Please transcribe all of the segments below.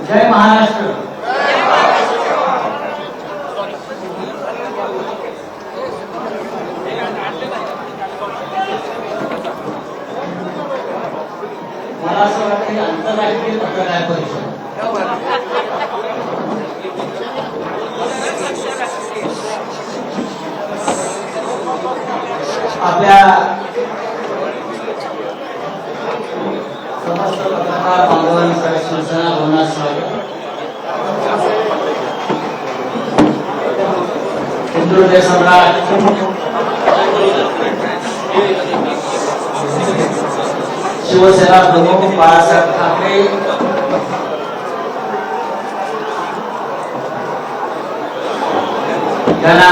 जय महाराष्ट्र. मला असं वाटतं की आंतरराष्ट्रीय पत्रकार परिषद आपल्या समस्त पत्रकार बांधवांचं शिवसेना भवनात स्वागत. हिंदुत्व सम्राट शिवसेना प्रमुख बाळासाहेब ठाकरे यांना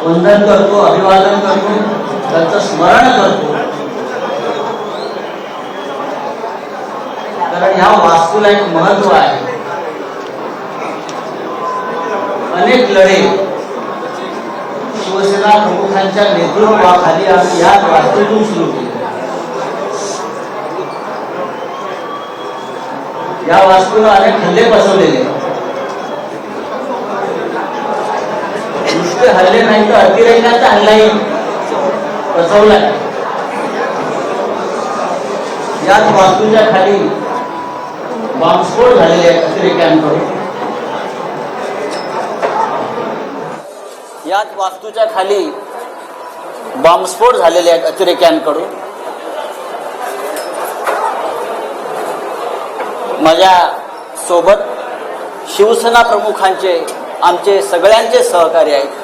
वंदन करतो, अभिवादन करतो, त्यांचं स्मरण करतो. कारण ह्या वास्तूला एक महत्व आहे. अनेक लढे शिवसेना प्रमुखांच्या नेतृत्वाखाली आम्ही याच वास्तूतून सुरू केले. या वास्तूला अनेक हल्ले बसवलेले. नुसते हल्ले नाही तर अतिरेकाचा हल्लाही बसवला. याच वास्तूच्या खाली बॉम्बस्फोट झालेले आहेत अतिरेक्यांकडून. याच वास्तूच्या खाली बॉम्बस्फोट झालेले आहेत अतिरेक्यांकडून. माझ्या सोबत शिवसेना प्रमुखांचे आमचे सगळ्यांचे सहकारी आहेत.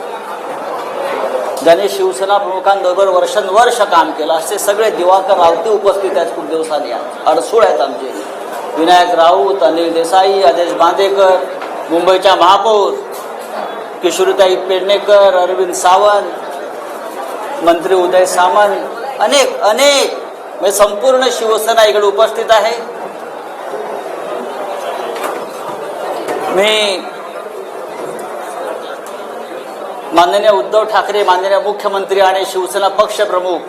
ज्यांनी शिवसेना प्रमुखांबरोबर वर्षानुवर्ष काम केलं असे सगळे दिवाकर रावते उपस्थित आहेत. खूप दिवसांनी अडसूळ आहेत आमचे. विनायक राऊत, अनिल देसाई, आदेश बांदेकर, मुंबईच्या महापौर किशोरीताई पेडणेकर, अरविंद सावंत, मंत्री उदय सामंत, अनेक म्हणजे संपूर्ण शिवसेना इकडे उपस्थित आहे. मी माननीय उद्धव ठाकरे, माननीय मुख्यमंत्री आणि शिवसेना पक्ष प्रमुख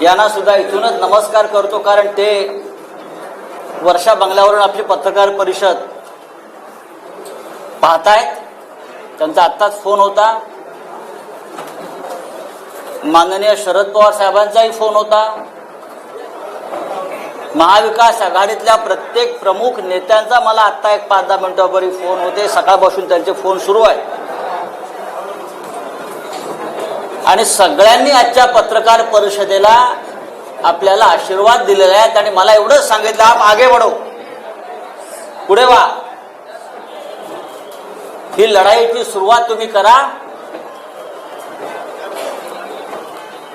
यांना सुद्धा इथूनच नमस्कार करतो. कारण ते वर्षा बंगल्यावरून आपली पत्रकार परिषद पाहतायत. त्यांचा आत्ताच फोन होता. माननीय शरद पवार साहेबांचाही फोन होता. महाविकास आघाडीतल्या प्रत्येक प्रमुख नेत्यांचा मला आत्ता एक 5-10 मिनिटांपूर्वी फोन होते. सकाळपासून त्यांचे फोन सुरू आहेत. आणि सगळ्यांनी आजच्या पत्रकार परिषदेला आपल्याला आशीर्वाद दिलेला आहे. आणि मला एवढंच सांगितलं, आप आगे बढो, पुढे वा, ही लढाईची सुरुवात तुम्ही करा.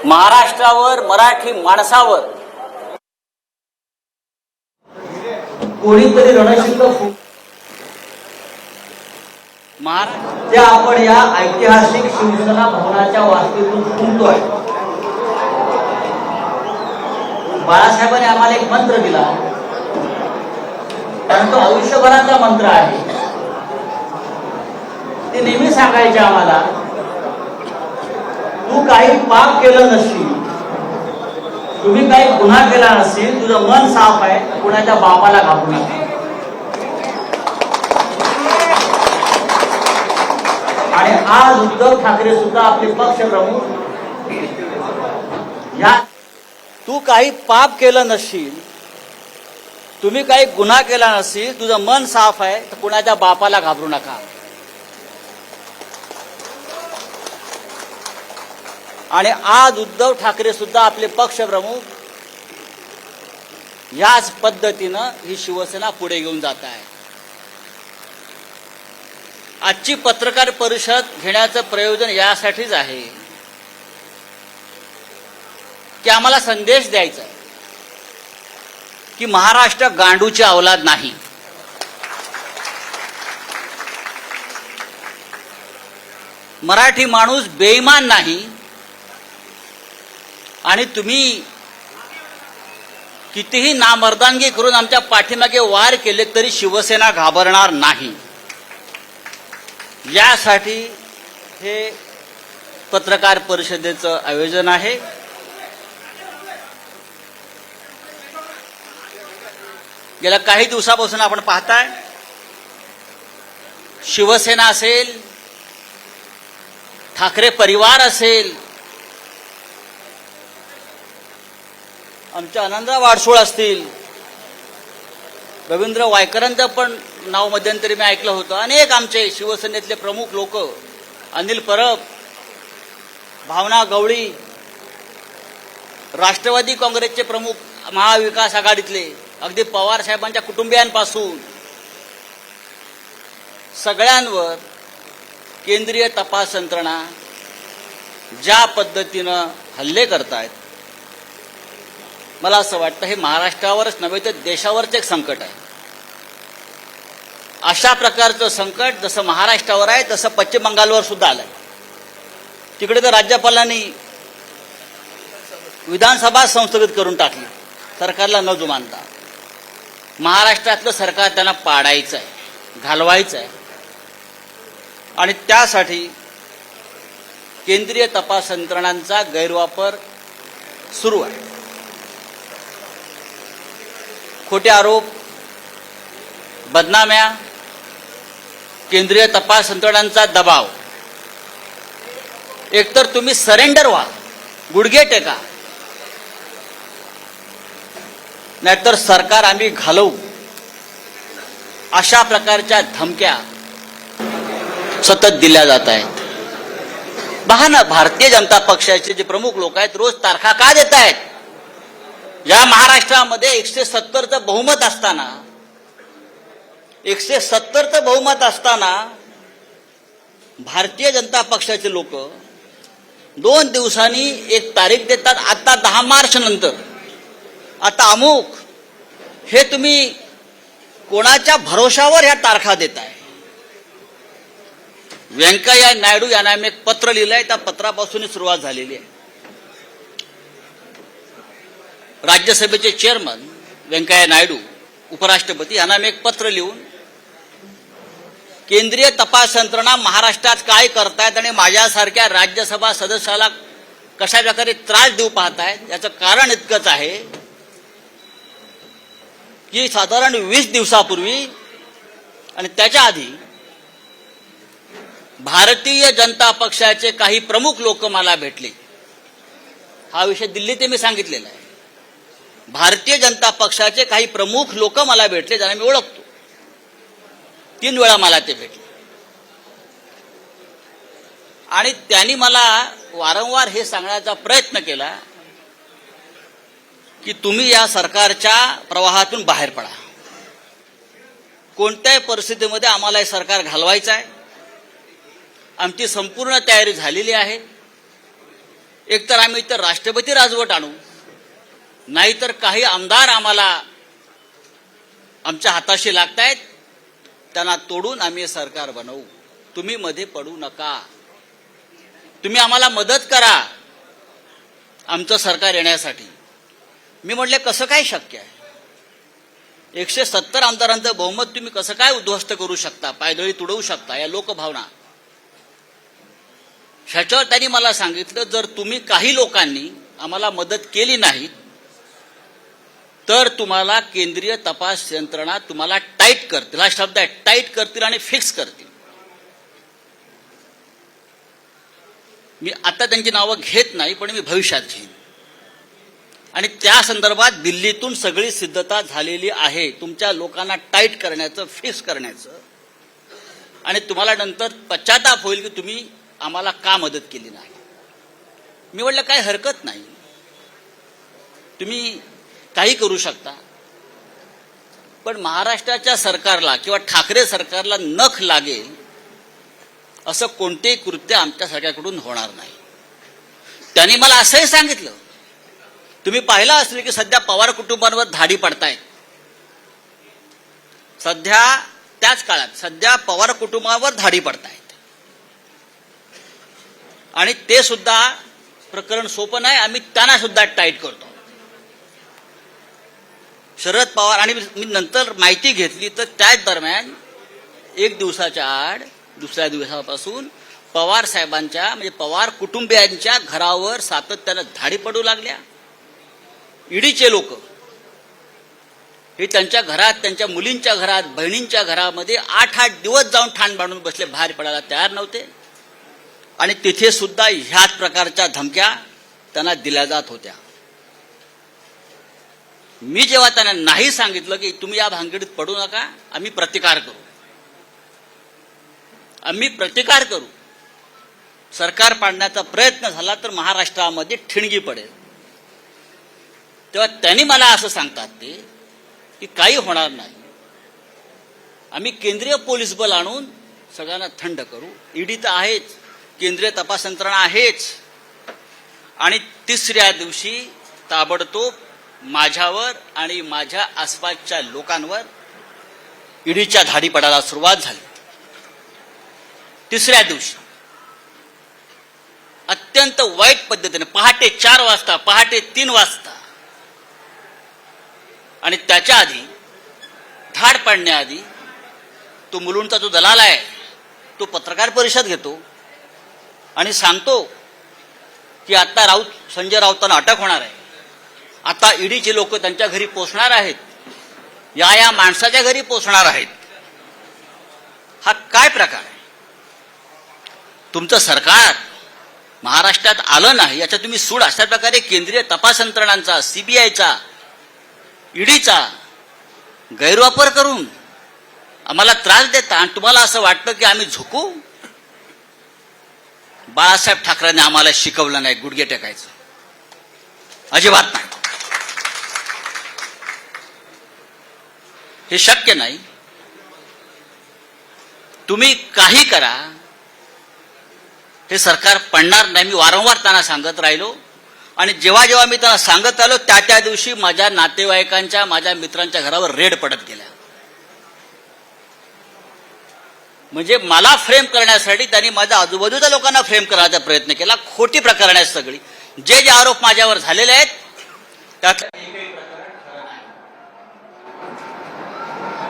महाराष्ट्रावर, मराठी माणसावर कोणीतरी रणशिंग ते आपण या ऐतिहासिक शिवसेना भवनाच्या वास्तूतून फुंकतोय. बाळासाहेबांनी आम्हाला एक मंत्र दिला, कारण तो आयुष्यभराचा मंत्र आहे. ते नेहमी सांगायचे आम्हाला, तू काही पाप केलं नसशील, तुम्ही काही गुन्हा केला नसेल, तुझं मन साफ आहे, कुणाच्या बापाला घाबरू नका. आणि आज उद्धव ठाकरे सुद्धा आपले पक्ष प्रमुख या, तू काही पाप केलं नसशील, तुम्ही काही गुन्हा केला नसेल, तुझं मन साफ आहे, तर कुणाच्या बापाला घाबरू नका. आणि आज उद्धव ठाकरे सुद्धा आपले पक्ष प्रमुख याच पद्धतीनं ही शिवसेना पुढे घेऊन जात आहे. आजची पत्रकार परिषद घेण्याचं प्रयोजन यासाठीच आहे की आम्हाला संदेश द्यायचा आहे की महाराष्ट्र गांडूची अवलाद नाही. मराठी माणूस बेईमान नाही. आणि तुम्ही कितीही नामर्दांगी करून आमच्या पाठीमागे वार केले तरी शिवसेना घाबरणार नाही. यासाठी हे पत्रकार परिषदेचं आयोजन आहे. गेल्या काही दिवसापासून आपण पाहताय, शिवसेना असेल, ठाकरे परिवार असेल, आमचे आनंदराव वाडसोळ असतील, रवींद्र वायकरांचं पण नाव मध्यंतरी मी ऐकलं होतं, अनेक आमचे शिवसेनेतले प्रमुख लोक, अनिल परब, भावना गवळी, राष्ट्रवादी काँग्रेसचे प्रमुख, महाविकास आघाडीतले, अगदी पवार साहेबांच्या कुटुंबियांपासून सगळ्यांवर केंद्रीय तपास यंत्रणा ज्या पद्धतीनं हल्ले करतायत, मला असं वाटतं हे महाराष्ट्रावरच नव्हे तर देशावरच एक संकट आहे. अशा प्रकारचं संकट जसं महाराष्ट्रावर आहे तसं पश्चिम बंगालवर सुद्धा आलंय. तिकडे तर राज्यपालांनी विधानसभा संस्थगित करून टाकली सरकारला न जुमानता. महाराष्ट्रातलं सरकार त्यांना पाडायचं आहे, घालवायचं आहे, आणि त्यासाठी केंद्रीय तपास यंत्रणांचा गैरवापर सुरू आहे. खोटे आरोप, बदनाम्या, केंद्रीय तपास यंत्रणांचा दबाव. एकतर तुम्ही सरेंडर व्हा, गुडघे टेका, नाहीतर सरकार आम्ही घालवू, अशा प्रकारच्या धमक्या सतत दिल्या जात आहेत. पहा ना, भारतीय जनता पक्षाचे जे प्रमुख लोक आहेत रोज तारखा का देत आहेत? या महाराष्ट्रामध्ये 170चं बहुमत असताना, 170चं बहुमत असताना भारतीय जनता पक्षाचे लोक 2 दिवसांनी एक तारीख देतात. आता 10 मार्च नंतर, आता अमुक, हे तुम्ही कोणाच्या भरोशावर ह्या तारखा देताय? व्यंकय्या नायडू यांना मी एक पत्र लिहिलंय, त्या पत्रापासून सुरुवात झालेली आहे. राज्यसभेचे चेअरमन व्यंकय्या नायडू, उपराष्ट्रपती, यांना मी एक पत्र लिहून केंद्रीय तपास यंत्रणा महाराष्ट्रात काय करतायत आणि माझ्यासारख्या राज्यसभा सदस्याला कशा प्रकारे त्रास देऊ पाहतायत, याचं कारण इतकंच आहे की साधारण 20 दिवसापूर्वी आणि त्याच्या आधी भारतीय जनता पक्षाचे काही प्रमुख लोक मला भेटले. हा विषय दिल्लीत मी सांगितलेला आहे. भारतीय जनता पक्षाचे काही प्रमुख लोक मला भेटले, ज्यांना मी ओळखतो. 3 वेळा मला ते भेटले आणि त्यांनी मला वारंवार हे सांगण्याचा प्रयत्न केला की तुम्ही या सरकारच्या प्रवाहातून बाहेर पडा. कोणत्याही परिस्थितीमध्ये आम्हाला हे सरकार घालवायचं आहे. आमची संपूर्ण तयारी झालेली आहे. एकतर आम्ही इतर राष्ट्रपती राजवट आणू, नाहीतर काही आमदार आम्हाला आमच्या हाताशी लागतायत, त्यांना तोडून आम्ही सरकार बनवू. तुम्ही मध्ये पडू नका, तुम्ही आम्हाला मदत करा आमचं सरकार येण्यासाठी. मी म्हटले, कसं काय शक्य आहे? 170 आमदारांचं बहुमत तुम्ही कसं काय उद्ध्वस्त करू शकता, पायदळी तुडवू शकता? या लोकभावना. ह्याच्यावर त्यांनी मला सांगितलं, जर तुम्ही काही लोकांनी आम्हाला मदत केली नाही तर तुम्हाला केंद्रीय तपास यंत्रणा तुम्हाला टाईट करतील. हा शब्द आहे, टाईट करतील आणि फिक्स करतील. मी आता त्यांची नावं घेत नाही, पण मी भविष्यात घेईन. आणि त्या संदर्भात दिल्लीतून सगळी सिद्धता झालेली आहे, तुमच्या लोकांना टाईट करण्याचं, फिक्स करण्याचं. आणि तुम्हाला नंतर पश्चाताप होईल की तुम्ही आम्हाला का मदत केली नाही. मी म्हटलं, काही हरकत नाही, तुम्ही काही करू शकता, पण महाराष्ट्राच्या सरकारला किंवा ठाकरे सरकारला नख लागेल असं कोणतेही कृत्य आमच्या सगळ्याकडून होणार नाही. त्यांनी मला असंही सांगितलं, तुम्ही पाहिलं असेल की सध्या पवार कुटुंबांवर धाडी पडतायत. सध्या त्याच काळात सध्या पवार कुटुंबावर धाडी पडतायत आणि ते सुद्धा प्रकरण सोपं नाही. आम्ही त्यांना सुद्धा टाईट करतो. शरद पवार, आणि मी नंतर माहिती घेतली तर त्याच दरम्यान 1 दिवसाच्या आड दुसऱ्या दिवसापासून पवार साहेबांच्या म्हणजे पवार कुटुंबियांच्या घरावर सातत्यानं धाडी पडू लागल्या. ईडीचे लोक हे त्यांच्या घरात, त्यांच्या मुलींच्या घरात, बहिणींच्या घरामध्ये 8-8 दिवस जाऊन ठाण बांधून बसले, बाहेर पडायला तयार नव्हते. आणि तिथे सुद्धा ह्याच प्रकारच्या धमक्या त्यांना दिल्या जात होत्या. मी जेव्हा त्यांना नाही सांगितलं की तुम्ही या भानगडीत पडू नका, आम्ही प्रतिकार करू, सरकार पाडण्याचा प्रयत्न झाला तर महाराष्ट्रामध्ये ठिणगी पडेल, तेव्हा त्यांनी मला असं सांगतात ते की काही होणार नाही, आम्ही केंद्रीय पोलीस बल आणून सगळ्यांना थंड करू, ईडी तर आहेच, केंद्रीय तपास यंत्रणा आहेच. आणि तिसऱ्या दिवशी ताबडतोब माझ्यावर आणि माझ्या आसपासच्या लोकांवर ईडीच्या धाडी पडायला सुरुवात झाली. तिसऱ्या दिवशी अत्यंत वाईट पद्धतीने पहाटे 4 वाजता, पहाटे 3 वाजता आणि त्याच्या आधी धाड पाडण्याआधी तो मुलुंडचा जो दलाल आहे तो पत्रकार परिषद घेतो आणि सांगतो की आता संजय राऊतांना अटक होणार आहे, आता ईडीचे लोक त्यांच्या घरी पोहोचणार आहेत, या माणसाच्या घरी पोहोचणार आहेत. हा काय प्रकार आहे? तुमचं सरकार महाराष्ट्रात आलं नाही याचा तुम्ही सूड अशा प्रकारे केंद्रीय तपास यंत्रणांचा, सीबीआयचा, ईडीचा गैरवापर करून आम्हाला त्रास देता आणि तुम्हाला असं वाटतं की आम्ही झुकू. बाळासाहेब ठाकरेंनी आम्हाला शिकवलं नाही गुडघे टेकायचं, अजिबात नाही. हे शक्य नाही. तुम्ही काही करा, हे सरकार पडणार नाही. मी वारंवार त्यांना सांगत राहिलो आणि जेव्हा जेव्हा मी त्यांना सांगत आलो त्या दिवशी माझ्या नातेवाईकांच्या, माझ्या मित्रांच्या घरावर रेड पडत गेल्या. म्हणजे मला फ्रेम करण्यासाठी त्यांनी माझ्या आजूबाजूच्या लोकांना फ्रेम करण्याचा प्रयत्न केला. खोटी प्रकरण आहेत सगळी. जे आरोप माझ्यावर झालेले आहेत त्यात एकही प्रकरण खरं नाही.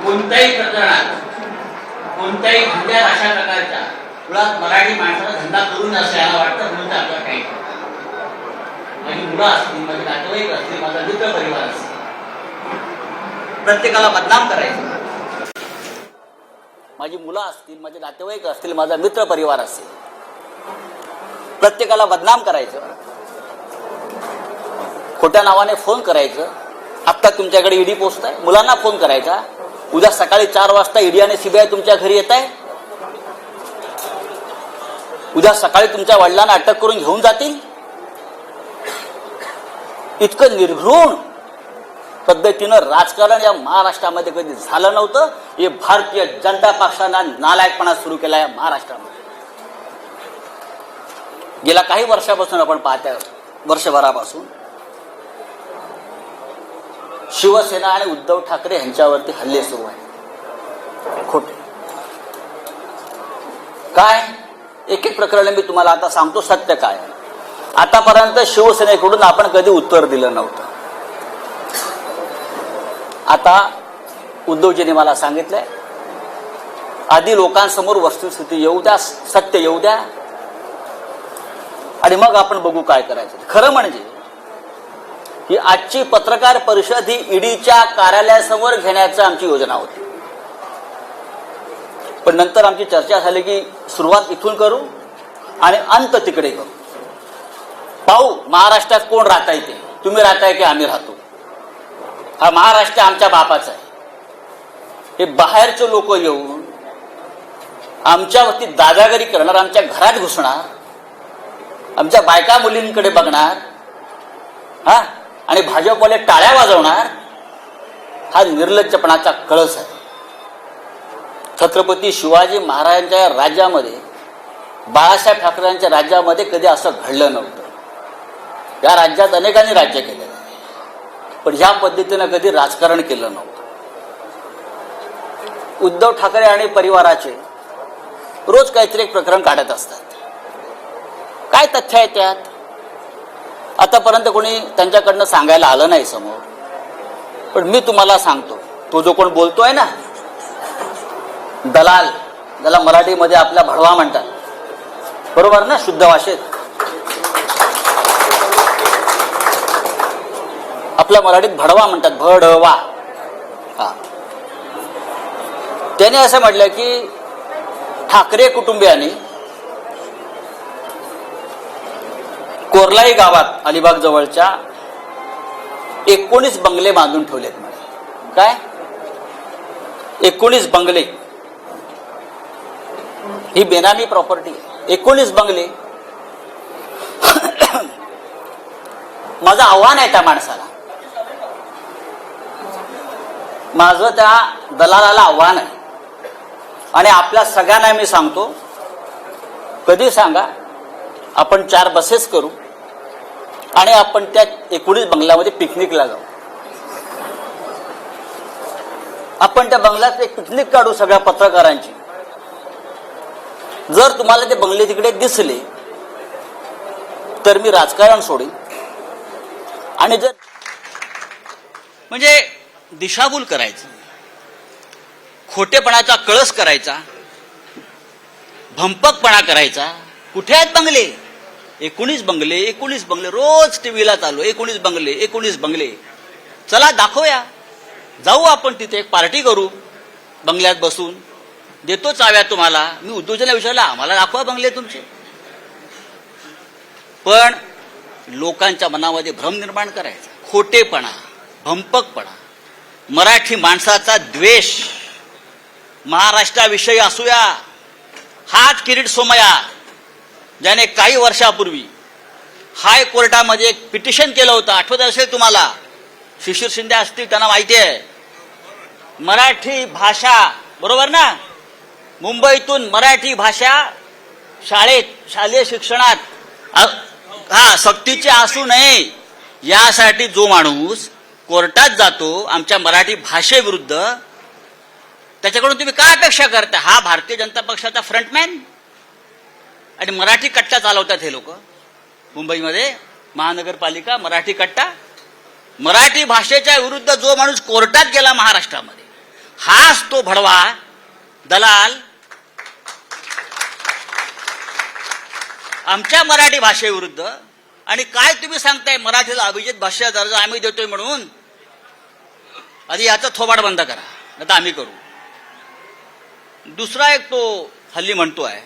कोणत्याही प्रकरणात, कोणत्याही धंद्यात अशा प्रकारच्या मुळात मराठी माणसाला धंदा करून असं याला वाटतं म्हणून आपल्याला काही माझी मुलं असतील, माझे नातेवाईक असतील, माझा मित्र परिवार असतील, प्रत्येकाला बदनाम करायचं. माझी मुलं असतील, माझे नातेवाईक असतील, माझा मित्र परिवार असेल, प्रत्येकाला बदनाम करायचं, खोट्या नावाने फोन करायचं. आत्ता तुमच्याकडे ईडी पोहोचताय, मुलांना फोन करायचा, उद्या सकाळी 4 वाजता ईडी आणि सीबीआय तुमच्या घरी येत आहे, उद्या सकाळी तुमच्या वडिलांना अटक करून घेऊन जातील. इतकं निर्घृण पद्धतीनं राजकारण या महाराष्ट्रामध्ये कधी झालं नव्हतं. हे भारतीय जनता पक्षानं नालायकपणा सुरू केला आहे महाराष्ट्रामध्ये. गेल्या काही वर्षापासून आपण पाहतोय, वर्षभरापासून शिवसेना आणि उद्धव ठाकरे यांच्यावरती हल्ले सुरू आहेत. खोटे काय एक एक प्रकरण मी तुम्हाला आता सांगतो. सत्य काय, आतापर्यंत शिवसेनेकडून आपण कधी उत्तर दिलं नव्हतं. आता उद्धवजींनी मला सांगितलंय आधी लोकांसमोर वस्तुस्थिती येऊ द्या, सत्य येऊ द्या आणि मग आपण बघू काय करायचं. खरं म्हणजे ही आजची पत्रकार परिषद ही ईडीच्या कार्यालयासमोर घेण्याची आमची योजना होती, पण नंतर आमची चर्चा झाली की सुरुवात इथून करू आणि अंत तिकडे करू. पाहू महाराष्ट्रात कोण राहताय ते, तुम्ही राहताय की आम्ही राहतो. हा महाराष्ट्र आमच्या बापाचा आहे. हे बाहेरचे लोक येऊन आमच्यावरती दादागिरी करणार, आमच्या घरात घुसणार, आमच्या बायका मुलींकडे बघणार, हा आणि भाजपवाले टाळ्या वाजवणार, हा निर्लज्जपणाचा कळस आहे. छत्रपती शिवाजी महाराजांच्या राज्यामध्ये, बाळासाहेब ठाकरेंच्या राज्यामध्ये कधी असं घडलं नव्हतं. या राज्यात अनेकांनी राज्य केलं, पण ह्या पद्धतीनं कधी राजकारण केलं नव्हतं. उद्धव ठाकरे आणि परिवाराचे रोज काहीतरी एक प्रकरण काढत असतात. काय तथ्य आहे त्यात? आतापर्यंत कोणी त्यांच्याकडनं सांगायला आलं नाही समोर, पण मी तुम्हाला सांगतो. तो जो कोण बोलतोय ना दलाल, ज्याला मराठीमध्ये आपल्या भडवा म्हणतात, बरोबर ना, शुद्ध भाषेत. आपल्या मराठीत भडवा म्हणतात, भडवा. हा, त्याने असं म्हटलं की ठाकरे कुटुंबियांनी कोरलाई गावात अलिबाग जवळच्या 19 बंगले बांधून ठेवलेत म्हणे. काय 19 बंगले, ही बेनामी प्रॉपर्टी. 19 बंगले. माझं आव्हान आहे त्या माणसाला, माझं त्या दलालाला आव्हान आहे आणि आपल्या सगळ्यांना मी सांगतो, कधी सांगा आपण 4 बसेस करू आणि आपण त्या 19 बंगल्यामध्ये पिकनिकला जाऊ. आपण त्या बंगल्यात एक पिकनिक काढू सगळ्या पत्रकारांची. जर तुम्हाला ते बंगले तिकडे दिसले तर मी राजकारण सोडेन. आणि जर म्हणजे दिशाभूल करायचं, खोटेपणाचा कळस करायचा, भंपकपणा करायचा. कुठे आहेत बंगले? 19 बंगले, 19 बंगले. रोज टीव्हीला चालू 19 बंगले, 19 बंगले. चला दाखवूया, जाऊ आपण तिथे एक पार्टी करू, बंगल्यात बसून देतो चाव्या तुम्हाला. मी उद्योजकांना विचारलं, आम्हाला दाखवा बंगले तुमचे. पण लोकांच्या मनामध्ये भ्रम निर्माण करायचा, खोटेपणा, भंपकपणा, मराठी माणसाचा द्वेष, महाराष्ट्राविषयी असूया. हाच किरीट सोमय्या ज्याने काही वर्षापूर्वी हायकोर्टामध्ये एक पिटिशन केलं होतं, आठवत असेल तुम्हाला, शिशिर शिंदे असतील, त्यांना माहिती आहे. मराठी भाषा, बरोबर ना, मुंबईतून मराठी भाषा शाळेत, शालेय शिक्षणात सक्तीचे असू नये यासाठी जो माणूस कोर्टात जातो आमच्या मराठी भाषेविरुद्ध, त्याच्याकडून तुम्ही काय अपेक्षा करता? हा भारतीय जनता पक्षाचा फ्रंटमॅन आणि मराठी कट्टा चालवतात हे लोक मुंबईमध्ये. महानगरपालिका मराठी कट्टा. मराठी भाषेच्या विरुद्ध जो माणूस कोर्टात गेला महाराष्ट्रामध्ये, हाच तो भडवा दलाल आमच्या मराठी भाषेविरुद्ध. आणि काय तुम्ही सांगताय मराठीला अभिजात भाषा दर्जा आम्ही देतोय म्हणून? आधी याचा थोबाड बंद करा, आता आम्ही करू. दुसरा एक तो हल्ली म्हणतोय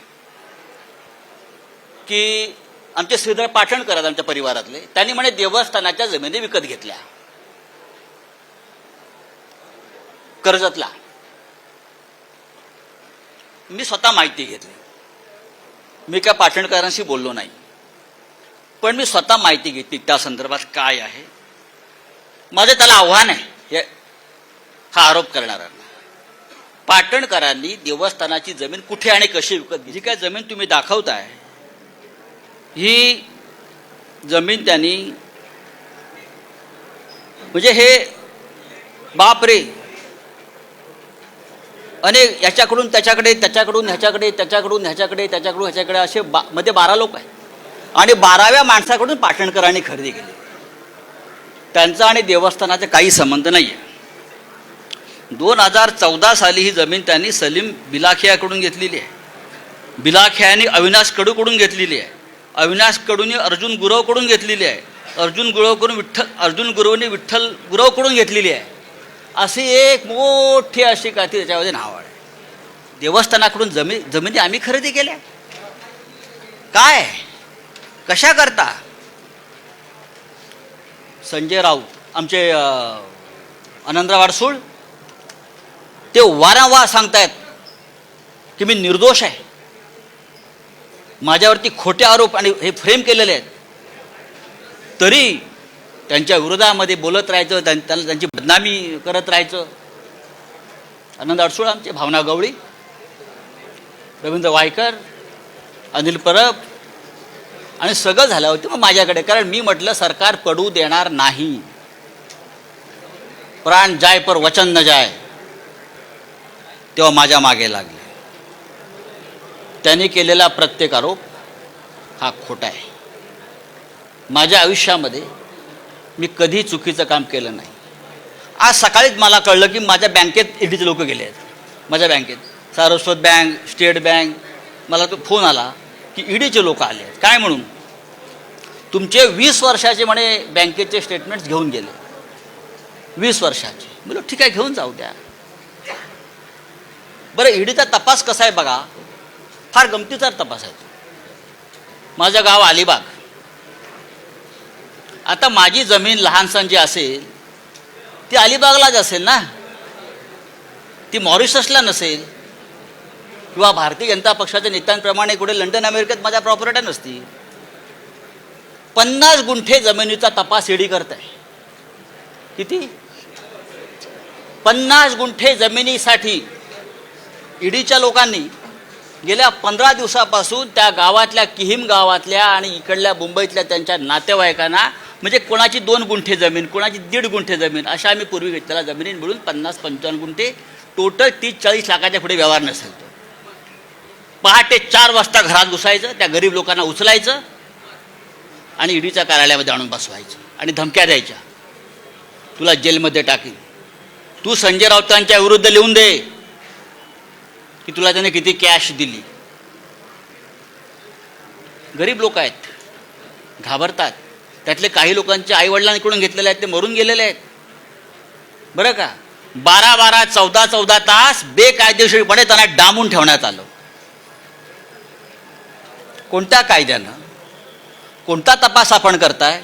की आमचे श्रीधर पाटणकर आहेत आमच्या परिवारातले, त्यांनी म्हणे देवस्थानाच्या जमिनी विकत घेतल्या कर्जतला. मी स्वतः माहिती घेतली, मी काय पाटणकरांशी बोललो नाही, पण मी स्वतः माहिती घेतली त्या संदर्भात काय आहे. माझं त्याला आव्हान आहे हा आरोप करणाऱ्यांना. पाटणकरांनी देवस्थानाची जमीन कुठे आणि कशी विकत घेतली? जी काय जमीन तुम्ही दाखवताय ही जमीन त्यांनी, म्हणजे हे बापरे, अनेक याच्याकडून त्याच्याकडे, त्याच्याकडून ह्याच्याकडे, त्याच्याकडून ह्याच्याकडे, त्याच्याकडून ह्याच्याकडे असे मध्ये 12 लोक आहेत आणि 12व्या माणसाकडून पाटणकरांनी खरेदी केली. त्यांचा आणि देवस्थानाचा काही संबंध नाही आहे. 2014 साली ही जमीन त्यांनी सलीम बिलाखियाकडून घेतलेली आहे. बिलाखियाने अविनाश कडूकडून घेतलेली आहे. अविनाश कडूने अर्जुन गुरवकडून घेतलेली आहे. अर्जुन गुरवने विठ्ठल गुरवकडून घेतलेली आहे. अशी एक मोठी अशी काय ती त्याच्यामध्ये नाव आहे. देवस्थानाकडून जमिनी आम्ही खरेदी केल्या. काय कशा करता? संजय राऊत आमचे आनंदराव अडसूळ ते वारंवार सांगतायत की मी निर्दोष आहे, माझ्यावरती खोटे आरोप आणि हे फ्रेम केलेले आहेत, तरी त्यांच्या विरोधामध्ये बोलत राहायचं, त्यांची बदनामी करत राहायचं. आनंद अडसूळ आमचे, भावना गवळी, रवींद्र वायकर, अनिल परब आणि सगळं झालं होतं मग माझ्याकडे. कारण मी म्हटलं सरकार पडू देणार नाही, प्राण जाय पर वचन न जाय. तेव्हा माझ्या मागे लागले. त्यांनी केलेला प्रत्येक आरोप हा खोटा आहे. माझ्या आयुष्यामध्ये मी कधी चुकीचं काम केलं नाही. आज सकाळीच मला कळलं की माझ्या बँकेत ईडीचे लोक गेले आहेत. माझ्या बँकेत सारस्वत बँक, स्टेट बँक, मला तो फोन आला की ईडीचे लोक आले आहेत. काय म्हणून? तुमचे 20 वर्षाचे म्हणे बँकेचे स्टेटमेंट्स घेऊन गेले, 20 वर्षाचे. बोलो ठीक आहे, घेऊन जाऊ द्या. बरं, ईडीचा तपास कसा आहे बघा, फार गमतीचा तपास आहे. माझं गाव अलिबाग. आता माझी जमीन लहानसण जी असेल ती अलिबागलाच असेल ना, ती मॉरिशसला नसेल, किंवा भारतीय जनता पक्षाच्या नेत्यांप्रमाणे कुठे लंडन अमेरिकेत माझ्या प्रॉपर्ट्या नसतील. 50 गुंठे जमिनीचा तपास ईडी करत आहे. किती? 50 गुंठे जमिनीसाठी ईडीच्या लोकांनी गेल्या 15 दिवसापासून त्या गावातल्या, किहीम गावातल्या आणि इकडल्या मुंबईतल्या त्यांच्या नातेवाईकांना, म्हणजे कोणाची 2 गुंठे जमीन, कोणाची 1.5 गुंठे जमीन, अशा आम्ही पूर्वी घेतलेल्या जमिनी मिळून 50-55 गुंठे, टोटल 30-40 लाखाच्या पुढे व्यवहार नसेल तो. पहाटे 4 वाजता घरात घुसायचं, त्या गरीब लोकांना उचलायचं आणि ईडीच्या कार्यालयामध्ये आणून बसवायचं आणि धमक्या द्यायच्या, तुला जेलमध्ये टाकील, तू संजय राऊतांच्या विरुद्ध लिहून दे की तुला त्याने किती कॅश दिली. गरीब लोक आहेत, घाबरतात. त्यातले काही लोकांचे आईवडिलांकडून घेतलेले आहेत, ते मरून गेलेले आहेत. बरं का, 12-12, 14-14 तास बेकायदेशीरपणे त्यांना डांबून ठेवण्यात आलं. कोणत्या कायद्यानं? कोणता तपास आपण करताय?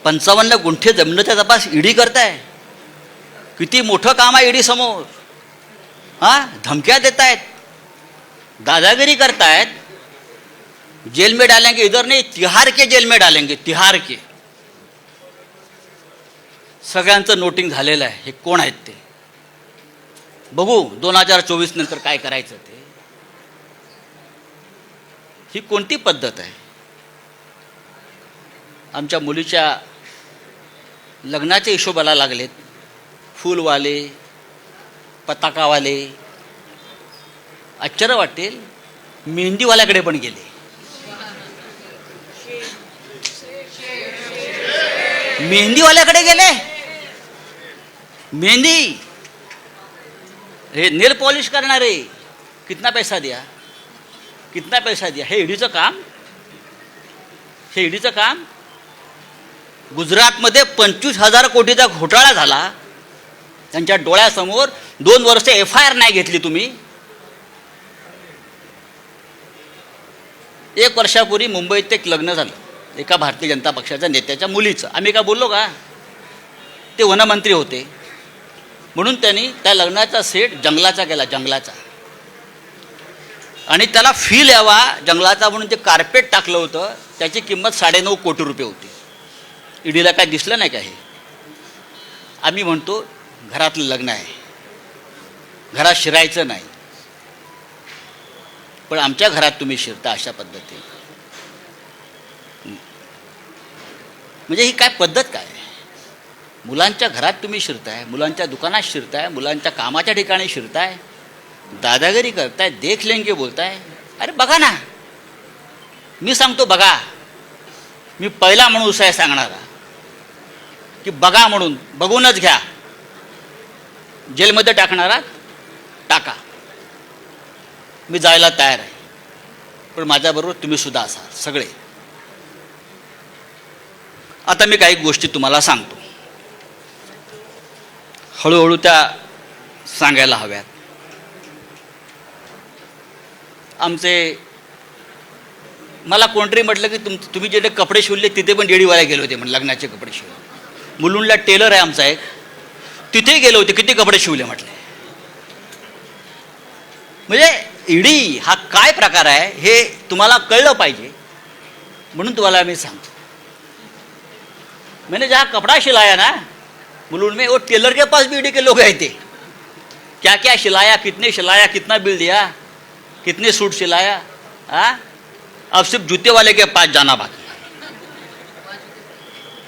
55 गुंठे जमिनीचा तपास ईडी करताय. किती मोठं काम आहे ईडी समोर. धमक्या देत आहेत, दादागिरी करतायत. जेल में डालेंगे, इधर नहीं, तिहार के जेल में डालेंगे, तिहार के. सगळ्यांचं नोटिंग झालेलं आहे. हे कोण आहेत ते बघू 2024 नंतर काय करायचं ते. ही कोणती पद्धत आहे? आमच्या मुलीच्या लग्नाच्या हिशोबाला लागलेत फूलवाले, पताकावाले. आश्चर्य वाटेल, मेहंदीवाल्याकडे पण गेले. मेहंदीवाल्याकडे गेले. मेहंदी, हे नेल पॉलिश करणारे, कितना पैसा दिया, कितना पैसा दिया. हे ईडीचं काम. हे ईडीचं काम. गुजरातमध्ये 25,000 कोटीचा घोटाळा झाला त्यांच्या डोळ्यासमोर. 2 वर्ष FIR नाही घेतली तुम्ही. 1 वर्षापूर्वी मुंबईत एक लग्न झालं एका भारतीय जनता पक्षाच्या नेत्याच्या मुलीचं. आम्ही का बोललो का? ते वनमंत्री होते म्हणून त्यांनी त्या लग्नाचा सेट जंगलाचा केला, जंगलाचा. आणि त्याला फील यावा जंगलाचा म्हणून ते कार्पेट टाकलं होतं. त्याची किंमत 9.5 कोटी रुपये होती. ईडीला काय दिसलं नाही का हे? आम्ही म्हणतो घरातलं लग्न आहे, घरात शिरायचं नाही, पण आमच्या घरात तुम्ही शिरता अशा पद्धतीने. म्हणजे ही काय पद्धत काय? मुलांच्या घरात तुम्ही शिरताय, मुलांच्या दुकानात शिरताय, मुलांच्या कामाच्या ठिकाणी शिरताय, दादागिरी करताय, देख लेंगे बोलताय. अरे बघा ना, मी सांगतो बघा. मी पहिला माणूस आहे सांगणारा की बघा म्हणून. बघूनच घ्या. जेलमध्ये टाकणारा टाका, मी जायला तयार आहे, पण माझ्याबरोबर तुम्ही सुद्धा असाल सगळे. आता मी काही गोष्टी तुम्हाला सांगतो, हळूहळू त्या सांगायला हव्यात. मला कोणतरी म्हटलं की तुम्ही जे कपडे शिवले तिथे पण डेडीवाला गेले होते म्हणजे लग्नाचे कपडे शिवले. मुलुंडला टेलर आहे आमचा एक, तिथे गेले होते, किती कपडे शिवले म्हटले. म्हणजे ईडी हा काय प्रकार आहे हे तुम्हाला कळलं पाहिजे म्हणून तुम्हाला मी सांगतो. मैंने जहाँ कपड़ा सिलाया ना मुलुंड में, वो टेलर के पास भी ईडी के लोग आए थे. क्या क्या सिलाया, कितना बिल दिया, कितने सूट सिलाया. अब सिर्फ जूते वाले के पास जाना बाकी.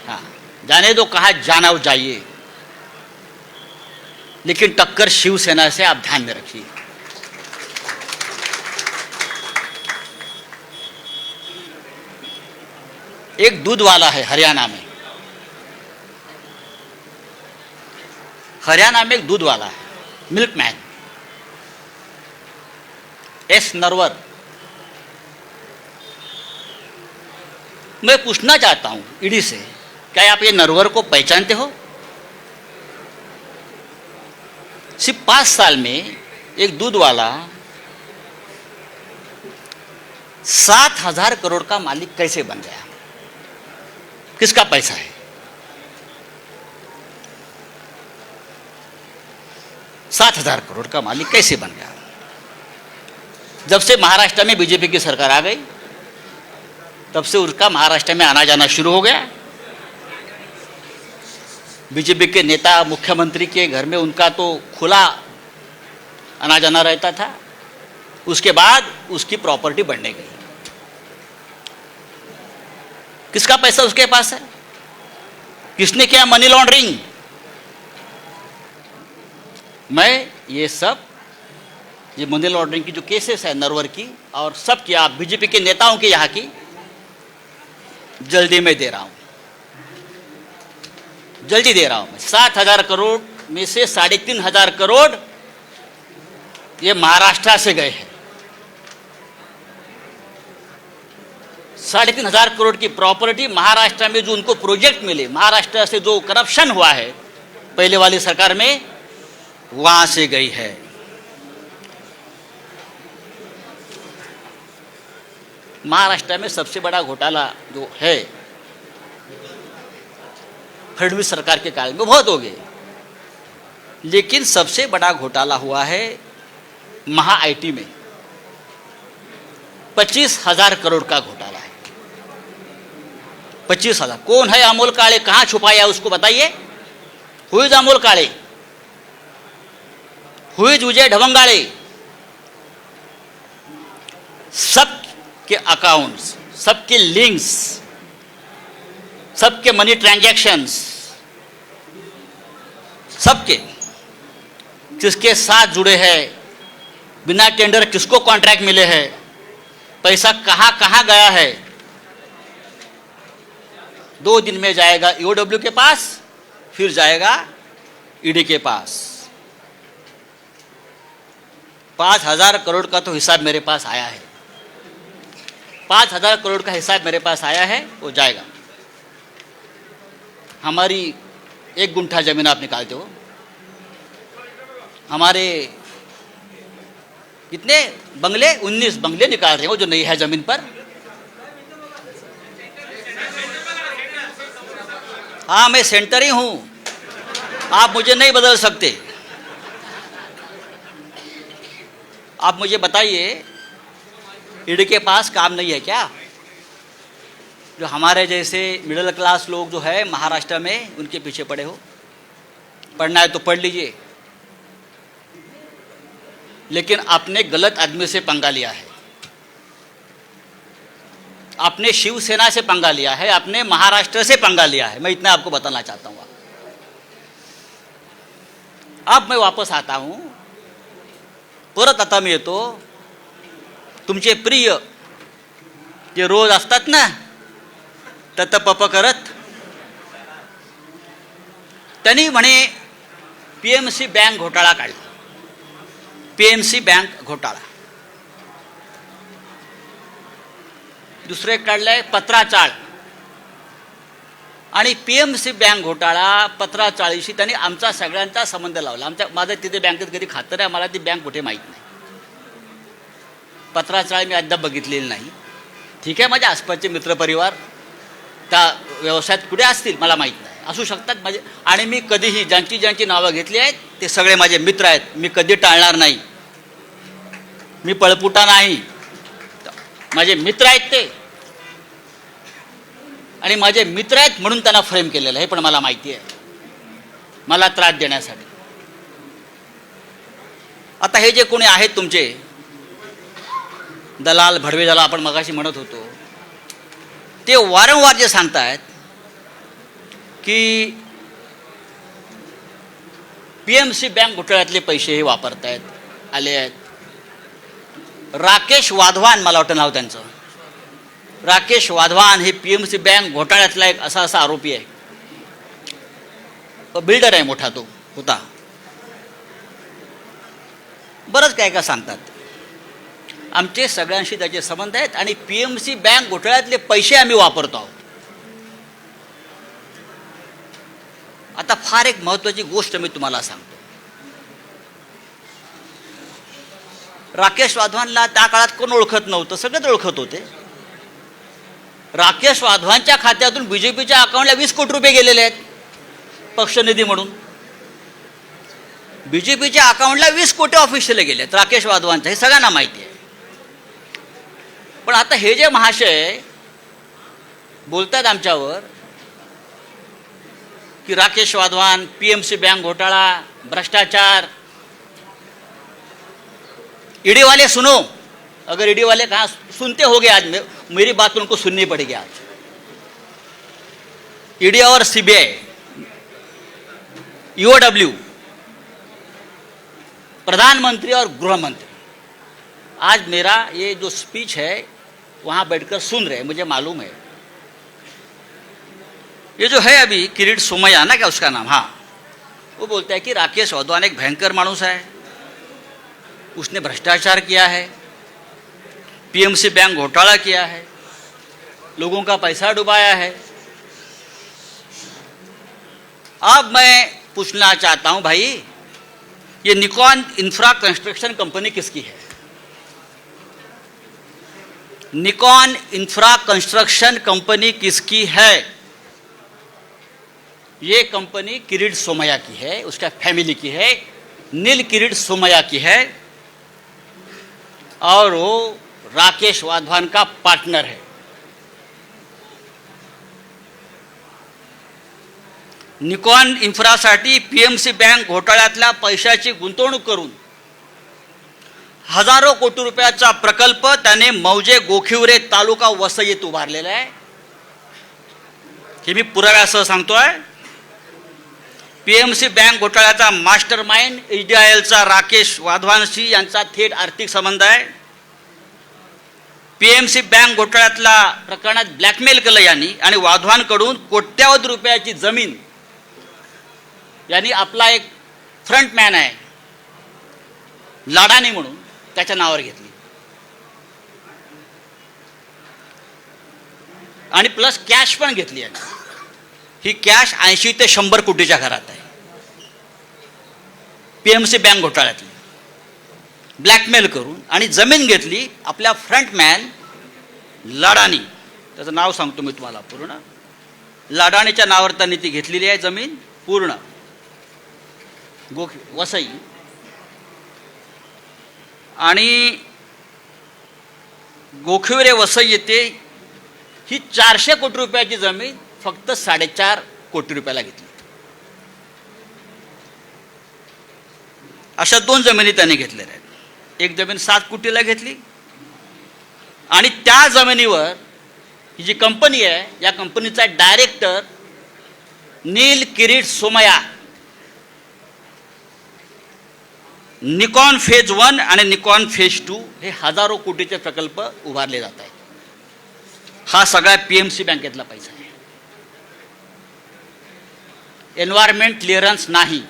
हाँ, जाने दो, कहाँ जाना हो जाइए, लेकिन टक्कर शिवसेना से आप ध्यान में रखिए. एक दूध वाला है हरियाणा में, एक दूध वाला है, मिल्कमैन, एस नरवर. मैं पूछना चाहता हूं ईडी से, क्या आप ये नरवर को पहचानते हो? सिर्फ 5 साल में एक दूध वाला 7,000 करोड़ का मालिक कैसे बन गया? किसका पैसा है? 7,000 करोड़ का मालिक कैसे बन गया? जब से महाराष्ट्र में बीजेपी की सरकार आ गई तब से उसका महाराष्ट्र में आना जाना शुरू हो गया। बीजेपी के नेता मुख्यमंत्री के घर में उनका तो खुला आना जाना रहता था। उसके बाद उसकी प्रॉपर्टी बढ़ने गई। किसका पैसा उसके पास है? किसने किया मनी लॉन्ड्रिंग? मैं ये सब ये मनी लॉन्ड्रिंग की जो केसेस है नरवर की और सब की, आप बीजेपी के नेताओं की यहाँ की जल्दी में दे रहा हूं, जल्दी दे रहा हूं। 7,000 करोड़ में से 3,500 करोड़ ये महाराष्ट्र से गए हैं। 3,500 करोड़ की प्रॉपर्टी महाराष्ट्र में जो उनको प्रोजेक्ट मिले, महाराष्ट्र से जो करप्शन हुआ है पहले वाली सरकार में, वहां से गई है। महाराष्ट्र में सबसे बड़ा घोटाला जो है फडणवीस सरकार के काल में, बहुत हो गए, लेकिन सबसे बड़ा घोटाला हुआ है महा आईटी में। 25,000 करोड़ का घोटाला है। 25,000। कौन है अमोल काळे? कहां छुपाया उसको बताइए। Who is Amol Kale? Who is Vijay Dhavangale? सबके अकाउंट्स, सबके लिंक्स, सबके मनी ट्रांजैक्शंस, सबके किसके साथ जुड़े हैं, बिना टेंडर किसको कॉन्ट्रैक्ट मिले हैं, पैसा कहां कहां गया है। 2 दिन में जाएगा ईओडब्ल्यू के पास, फिर जाएगा ईडी के पास। 5,000 करोड़ का तो हिसाब मेरे पास आया है। 5,000 करोड़ का हिसाब मेरे पास आया है, वो जाएगा। हमारी 1 गुंठा जमीन आप निकालते हो, हमारे कितने बंगले, 19 बंगले निकाल रहे हो जो नहीं है जमीन पर। हाँ, मैं सेंटर ही हूं, आप मुझे नहीं बदल सकते। आप मुझे बताइए, ईडी के पास काम नहीं है क्या? जो हमारे जैसे मिडिल क्लास लोग जो है महाराष्ट्र में, उनके पीछे पड़े हो। पढ़ना है तो पढ़ लीजिए, लेकिन आपने गलत आदमी से पंगा लिया है। आपने शिवसेना से पंगा लिया है, आपने महाराष्ट्र से पंगा लिया है। मैं इतना आपको बताना चाहता हूं। अब मैं वापस आता हूं, परत आता मी येतो। तुमचे प्रिय जे रोज असतात ना तत पप करत, त्यांनी म्हणे पीएमसी बँक घोटाळा काढला। पीएमसी बँक घोटाळा, दुसरे काढलाय पत्राचाळ। आणि पीएमसी बँक घोटाळा, पत्राचाळीशी त्यांनी आमचा सगळ्यांचा संबंध लावला। माझं तिथे बँकेत कधी खातं आहे, मला ती बँक कुठे माहीत नाही। पत्राचाळ मी अद्याप बघितलेली नाही। ठीक आहे, माझ्या आसपासचे मित्रपरिवार त्या व्यवसायात कुठे असतील मला माहीत नाही, असू शकतात माझे। आणि मी कधीही ज्यांची ज्यांची नावं घेतली आहेत ते सगळे माझे मित्र आहेत, मी कधी टाळणार नाही। मी पळपुटा नाही, माझे मित्र आहेत ते, आणि माझे मित्र आहेत म्हणून त्यांना फ्रेम केलेलं आहे। पण मला माहिती आहे, मला त्रास देण्यासाठी। आता हे जे कोणी आहेत तुमचे दलाल, भडवे ज्याला आपण मगाशी म्हणत होतो, ते वारंवार जे सांगतायत की पीएमसी बँक घोटाळ्यातले पैसे हे वापरतायत, आले आहेत। राकेश वाधवान, मला वाटतं नाव त्यांचं, राकेश वाधवान हे पीएमसी बँक घोटाळ्यातला एक असा आरोपी आहे। बिल्डर आहे मोठा, तो होता। बरंच काय काय सांगतात। आमचे सगळ्यांशी त्याचे संबंध आहेत आणि PMC बँक घोटाळ्यातले पैसे आम्ही वापरतो आहोत. आता फार एक महत्त्वाची गोष्ट मी तुम्हाला सांगतो. राकेश वाधवानला त्या काळात कोण ओळखत नव्हतं, सगळेच ओळखत होते. राकेश वाधवानच्या खात्यातून BJPच्या अकाउंटला 20 कोटी रुपये गेलेले आहेत पक्षनिधी म्हणून. BJPच्या अकाउंटला 20 कोटी ऑफिशियली गेले आहेत राकेश वाधवानच्या, हे सगळ्यांना माहिती आहे. पण आता हे जे महाशय बोलतात आमच्यावर कि राकेश वाधवान, PMC बैंक घोटाला, भ्रष्टाचार, ईडी वाले सुनो, अगर ईडी वाले कहाँ सुनते होगे आज मेरी बात उनको सुननी पड़ेगी. आज ईडी और CBI, EOW, प्रधानमंत्री और गृह मंत्री आज मेरा ये जो स्पीच है वहाँ बैठकर सुन रहे हैं, मुझे मालूम है. ये जो है अभी किरीट सोमैया ना, क्या उसका नाम, हाँ, वो बोलता है कि राकेश वाधवान एक भयंकर मानुस है, उसने भ्रष्टाचार किया है, PMC बैंक घोटाला किया है, लोगों का पैसा डुबाया है. अब मैं पूछना चाहता हूं भाई, ये निकॉन इंफ्रा कंस्ट्रक्शन कंपनी किसकी है? निकॉन इंफ्रा कंस्ट्रक्शन कंपनी किसकी है? ये कंपनी किरीट सोमैया की है, उसका फैमिली की है, नील किरीट सोमैया की है और वो राकेश वाधवान का पार्टनर है. निकॉन इन्फ्रासाठी PMC बँक घोटाळ्यातल्या पैशाची गुंतवणूक करून हजारो कोटी रुपयाचा प्रकल्प त्याने मौजे गोखिवरे तालुका वसईत उभारलेला आहे. हे मी पुराव्यासह सांगतोय. PMC बँक घोटाळ्याचा मास्टरमाइंड HDILचा राकेश वाधवानशी यांचा थेट आर्थिक संबंध आहे. PMC बँक घोटाळ्यातल्या प्रकरणात ब्लॅकमेल केलं यांनी आणि वाधवानकडून कोट्यावधी रुपयाची जमीन, यांनी आपला एक फ्रंटमॅन आहे लाडानी म्हणून त्याच्या नावावर घेतली आणि प्लस कॅश पण घेतली यांनी. ही कॅश 80 ते 100 कोटीच्या घरात आहे. PMC बँक घोटाळ्यातली ब्लॅकमेल करून आणि जमीन घेतली आपल्या फ्रंटमॅन लाडानी, त्याचं नाव सांगतो मी तुम्हाला पूर्ण. लाडानीच्या नावावर त्यांनी ती घेतलेली आहे जमीन पूर्ण वसई. आणि गोखिवरे वसई येथे ही 400 कोटी रुपयाची जमीन फक्त 4.5 कोटी रुपयाला घेतली. अशा 2 जमिनी त्यांनी घेतलेल्या आहेत. एक जमीन 7 कोटीला घेतली आणि त्या जमिनीवर ही जी कंपनी आहे या कंपनीचा डायरेक्टर नील किरीट सोमैया निकॉन फेज 1 आणि निकॉन फेज 2 हे हजारो कोटीचे प्रकल्प उभारले जात आहेत. हा सगळा PMC बँकेतला पैसा आहे. एन्व्हायरमेंट क्लिअरन्स नाही,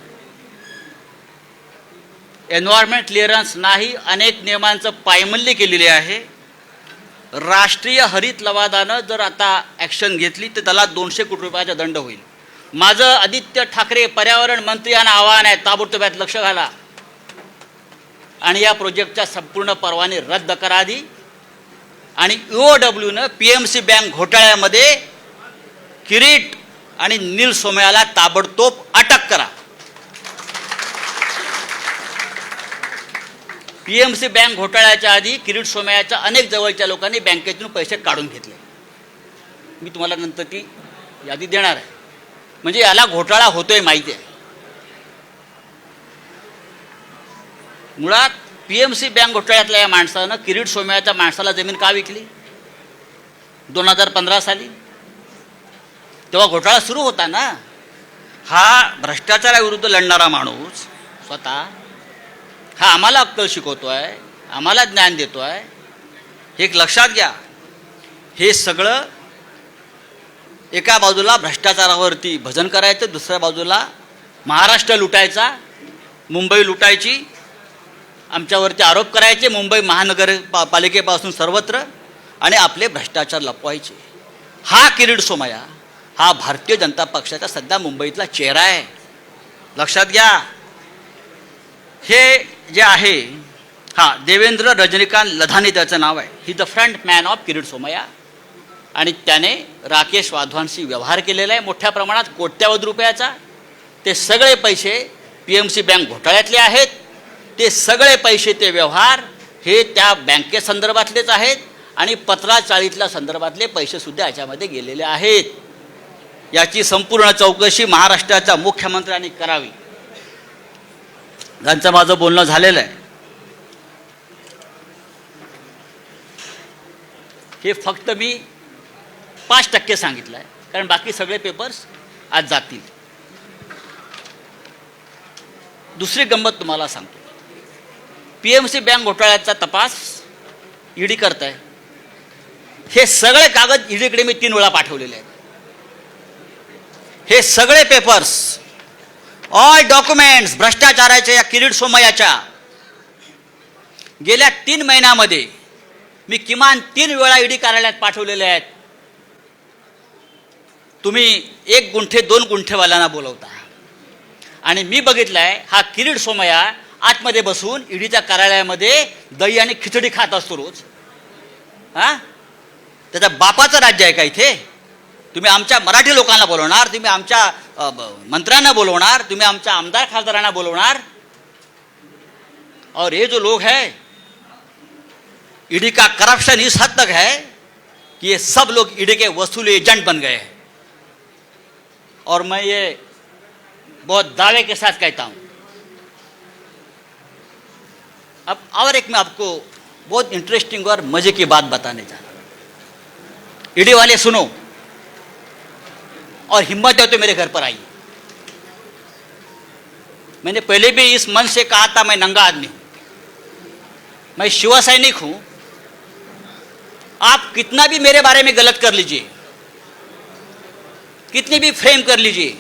एन्व्हायरमेंट क्लिअरन्स नाही, अनेक नियमांचं पायमल्ली केलेली आहे. राष्ट्रीय हरित लवादानं जर आता ॲक्शन घेतली तर त्याला 200 कोटी रुपयाचा दंड होईल. माझं आदित्य ठाकरे पर्यावरण मंत्री यांना आवाहन आहे, ताबडतोब यात लक्ष घाला आणि या प्रोजेक्टच्या संपूर्ण परवाने रद्द करा आधी. आणि EOWनं PMC बँक घोटाळ्यामध्ये किरीट आणि नील सोमैयाला ताबडतोब अटक करा. PMC बँक घोटाळ्याच्या आधी किरीट सोमैयाच्या अनेक जवळच्या लोकांनी बँकेतून पैसे काढून घेतले. मी तुम्हाला नंतर ती यादी देणार आहे. म्हणजे याला घोटाळा होतोय माहिती आहे. मुळात PMC बँक घोटाळ्यातल्या या माणसानं किरीट सोमैयाच्या माणसाला जमीन का विकली? 2015 साली तेव्हा घोटाळा सुरू होता ना. हा भ्रष्टाचाराविरुद्ध लढणारा माणूस स्वतः हा आम्हाला अक्कल शिकवतोय, आम्हाला ज्ञान देतोय. हे एक लक्षात घ्या. हे सगळं एका बाजूला भ्रष्टाचारावरती भजन करायचं, दुसऱ्या बाजूला महाराष्ट्र लुटायचा, मुंबई लुटायची आमच्यावरती आरोप करायचे मुंबई महानगरपालिकेपासून सर्वत्र, आणि आपले भ्रष्टाचार लपवायचे. हा किरीट सोमय्या हा भारतीय जनता पक्षाचा सध्या मुंबईतला चेहरा आहे, लक्षात घ्या. हे जे आहे, देवेंद्र रजनीकांत लधानी त्याचं नाव आहे. He the front man of Kirit Somaiya. आणि त्याने राकेश वाधवांशी व्यवहार केलेला आहे मोठ्या प्रमाणात, कोट्यावधी रुपयाचा. ते सगळे पैसे PMC बँक घोटाळ्यातले आहेत. ते सगळे पैसे, ते व्यवहार हे त्या बँकेसंदर्भातलेच आहेत, आणि पत्राचाळीतल्या संदर्भातले पैसेसुद्धा याच्यामध्ये गेलेले आहेत. याची संपूर्ण चौकशी महाराष्ट्राच्या मुख्यमंत्र्यांनी करावी. त्यांचं माझं बोलणं झालेलं आहे. हे फक्त मी 5% सांगितलं आहे, कारण बाकी सगळे पेपर्स आज जातील. दुसरी गंमत तुम्हाला सांगतो. PMC बँक घोटाळ्याचा तपास ED करत आहे. हे सगळे कागद EDकडे मी 3 वेळा पाठवलेले आहेत. हे सगळे पेपर्स, ऑल डॉक्युमेंट्स भ्रष्टाचाराच्या या किरीट सोमय्याच्या गेल्या 3 महिन्यामध्ये मी किमान 3 वेळा ED कार्यालयात पाठवलेले आहेत. तुम्ही 1 गुंठे 2 गुंठेवाल्यांना बोलवता, आणि मी बघितलं आहे हा किरीट सोमय्या आतमध्ये बसून EDच्या कार्यालयामध्ये दही आणि खिचडी खात असतो रोज. त्याच्या बापाचं राज्य आहे का इथे? तुम्ही आमच्या मराठी लोकांना बोलवणार, तुम्ही आमच्या मंत्र्यांना बोलवणार, तुम्ही आमच्या आमदार खासदारांना बोलवणार. और ये जो लोग हैं, ED का करप्शन इस हद तक है कि ये सब लोग ED के वसूली एजेंट बन गए हैं. और मैं ये बहुत दावे के साथ कहता हूं. अब और एक मैं आपको बहुत इंटरेस्टिंग और मजे की बात बताने जा रहा हूं. ED वाले सुनो, और हिम्मत है तो मेरे घर पर आइए. मैंने पहले भी इस मंच से कहा था, मैं नंगा आदमी हूं, मैं शिव सैनिक हूं. आप कितना भी मेरे बारे में गलत कर लीजिए, कितनी भी फ्रेम कर लीजिए,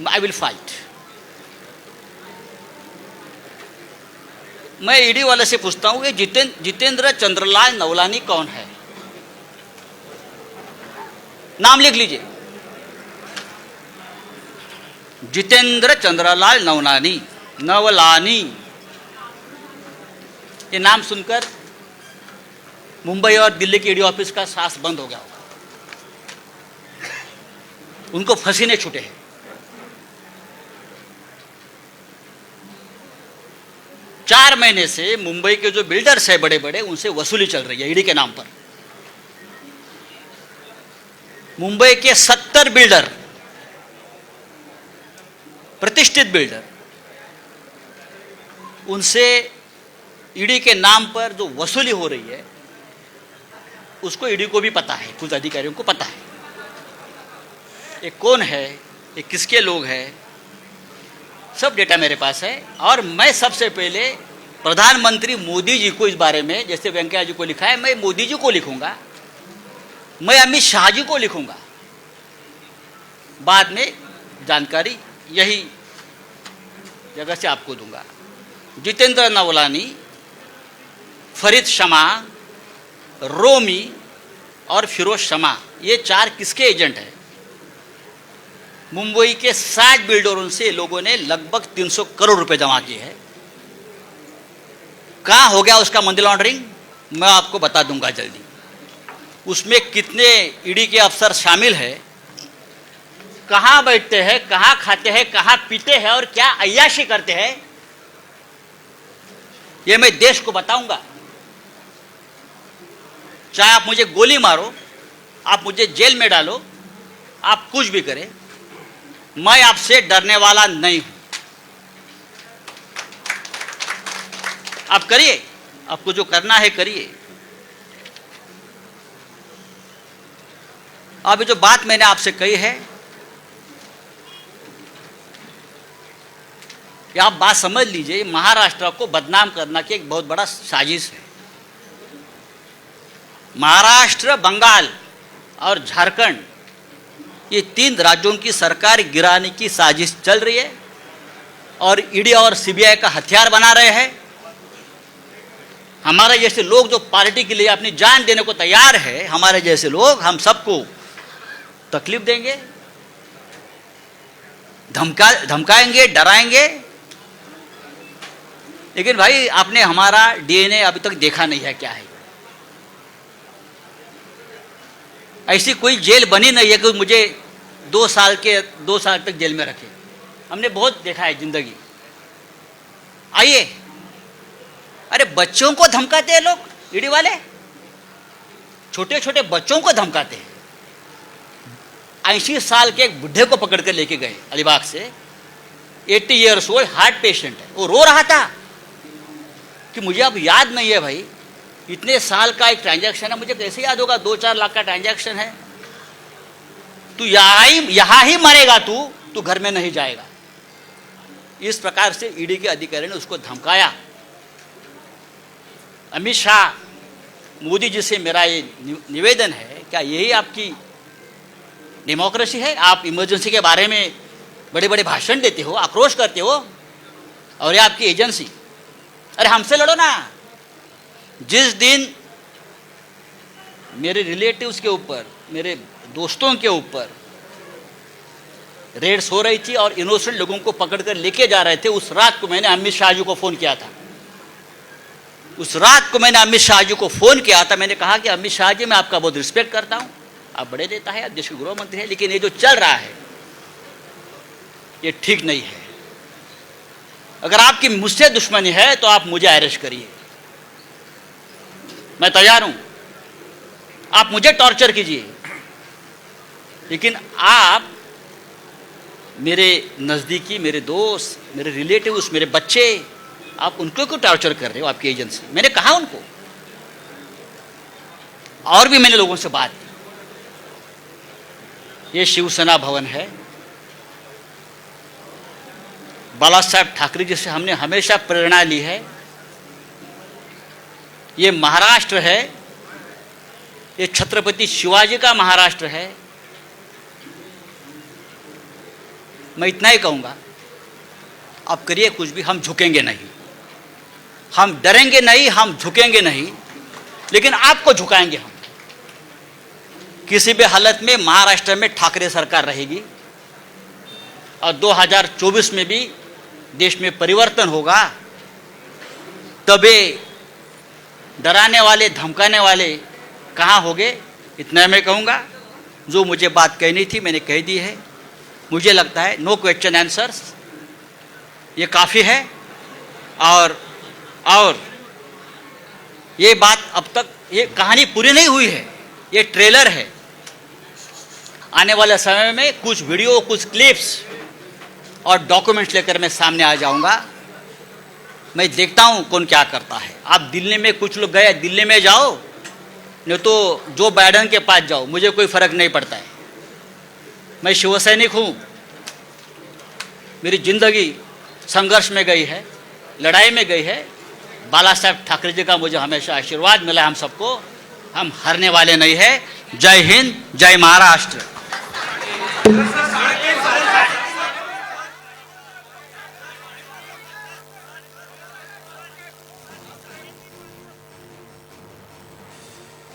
आई विल फाइट. मैं ED वाले से पूछता हूं कि जितेंद्र चंद्रलाल नवलानी कौन है? नाम लिख लीजिए, जितेंद्र चंद्रलाल नवलानी. ये नाम सुनकर मुंबई और दिल्ली के ED ऑफिस का सांस बंद हो गया होगा. उनको पसीने छूटे हैं. चार महीने से मुंबई के जो बिल्डर्स हैं बड़े बड़े, उनसे वसूली चल रही है ED के नाम पर. मुंबई के 70 बिल्डर, प्रतिष्ठित बिल्डर, उनसे ED के नाम पर जो वसूली हो रही है, उसको ED को भी पता है, कुछ अधिकारियों को पता है. ये कौन है, ये किसके लोग हैं, सब डेटा मेरे पास है. और मैं सबसे पहले प्रधानमंत्री मोदी जी को इस बारे में, जैसे वेंकैया जी को लिखा है, मैं मोदी जी को लिखूंगा, मैं अमित शाह जी को लिखूंगा. बाद में जानकारी यही जगह से आपको दूंगा. जितेंद्र नवलानी, फरीद शमा, रोमी और फिरोज शमा, ये 4 किसके एजेंट हैं? मुंबई के 60 बिल्डरों से लोगों ने लगभग 300 करोड़ रुपए जमा किए हैं. कहाँ हो गया उसका मनी लॉन्ड्रिंग, मैं आपको बता दूंगा जल्दी. उसमें कितने ED के अफसर शामिल हैं, कहाँ बैठते हैं, कहाँ खाते हैं, कहाँ पीते हैं और क्या अय्याशी करते हैं, ये मैं देश को बताऊंगा. चाहे आप मुझे गोली मारो, आप मुझे जेल में डालो, आप कुछ भी करें, मैं आपसे डरने वाला नहीं हूं. आप करिए, आपको जो करना है करिए. अभी जो बात मैंने आपसे कही है, ये आप बात समझ लीजिए, महाराष्ट्र को बदनाम करना की एक बहुत बड़ा साजिश है. महाराष्ट्र, बंगाल और झारखंड, ये 3 राज्यों की सरकार गिराने की साजिश चल रही है. और ईडी और सीबीआई का हथियार बना रहे हैं। हमारे जैसे लोग जो पार्टी के लिए अपनी जान देने को तैयार है, हमारे जैसे लोग, हम सबको तकलीफ देंगे, धमकाएंगे, डराएंगे। लेकिन भाई आपने हमारा डीएनए अभी तक देखा नहीं है क्या है। ऐसी कोई जेल बनी नहीं है कि मुझे 2 साल तक जेल में रखे। हमने बहुत देखा है जिंदगी। आइए, अरे बच्चों को धमकाते हैं लोग, ईडी वाले छोटे छोटे बच्चों को धमकाते हैं। 80 साल के एक बुढ़े को पकड़ कर लेके गए अलीबाग से, 80 ईयर्स ओल्ड हार्ट पेशेंट है। वो रो रहा था कि मुझे अब याद नहीं है भाई, इतने साल का एक ट्रांजैक्शन है, मुझे कैसे याद होगा? 2-4 लाख का ट्रांजैक्शन है। तू यहां ही मरेगा, तू घर में नहीं जाएगा। इस प्रकार से ईडी के अधिकारी ने उसको धमकाया। अमित शाह, मोदी जी से मेरा ये निवेदन है, क्या यही आपकी डेमोक्रेसी है? आप इमरजेंसी के बारे में बड़े बड़े भाषण देते हो, आक्रोश करते हो, और ये आपकी एजेंसी। अरे हमसे लड़ो ना। जिस दिन मेरे रिलेटिव्स के ऊपर, मेरे दोस्तों के ऊपर रेड्स हो रही थी और इनोसेंट लोगों को पकड़कर लेके जा रहे थे, उस रात को मैंने अमित शाह जी को फ़ोन किया था। मैंने कहा कि अमित शाह जी, मैं आपका बहुत रिस्पेक्ट करता हूं, आप बड़े नेता है, आप देश के गृह मंत्री हैं, लेकिन ये जो चल रहा है ये ठीक नहीं है। अगर आपकी मुझसे दुश्मनी है तो आप मुझे अरेस्ट करिए, मैं तैयार हूं। आप मुझे टॉर्चर कीजिए, लेकिन आप मेरे नज़दीकी, मेरे दोस्त, मेरे रिलेटिव्स, मेरे बच्चे, आप उनको क्यों टॉर्चर कर रहे हो? आपकी एजेंसी। मैंने कहा उनको, और भी मैंने लोगों से बात की। ये शिवसेना भवन है, बाला साहब ठाकरे जी से हमने हमेशा प्रेरणा ली है। ये महाराष्ट्र है, ये छत्रपति शिवाजी का महाराष्ट्र है। मैं इतना ही कहूँगा, आप करिए कुछ भी, हम झुकेंगे नहीं, हम डरेंगे नहीं, हम झुकेंगे नहीं, लेकिन आपको झुकाएंगे हम। किसी भी हालत में महाराष्ट्र में ठाकरे सरकार रहेगी और 2024 में भी देश में परिवर्तन होगा। तबे डराने वाले, धमकाने वाले कहाँ होंगे, इतना मैं कहूँगा। जो मुझे बात कहनी थी मैंने कह दी है। मुझे लगता है नो क्वेश्चन आंसर्स, ये काफ़ी है। और ये बात अब तक, ये कहानी पूरी नहीं हुई है, ये ट्रेलर है। आने वाले समय में कुछ वीडियो, कुछ क्लिप्स और डॉक्यूमेंट्स लेकर मैं सामने आ जाऊंगा। मैं देखता हूं कौन क्या करता है। आप दिल्ली में, कुछ लोग गए, दिल्ली में जाओ, नहीं तो जो बाइडेन के पास जाओ, मुझे कोई फर्क नहीं पड़ता है। मैं शिवसैनिक हूँ, मेरी जिंदगी संघर्ष में गई है, लड़ाई में गई है। बाला साहब ठाकरे जी का मुझे हमेशा आशीर्वाद मिला है हम सबको। हम हारने वाले नहीं है। जय हिंद, जय महाराष्ट्र।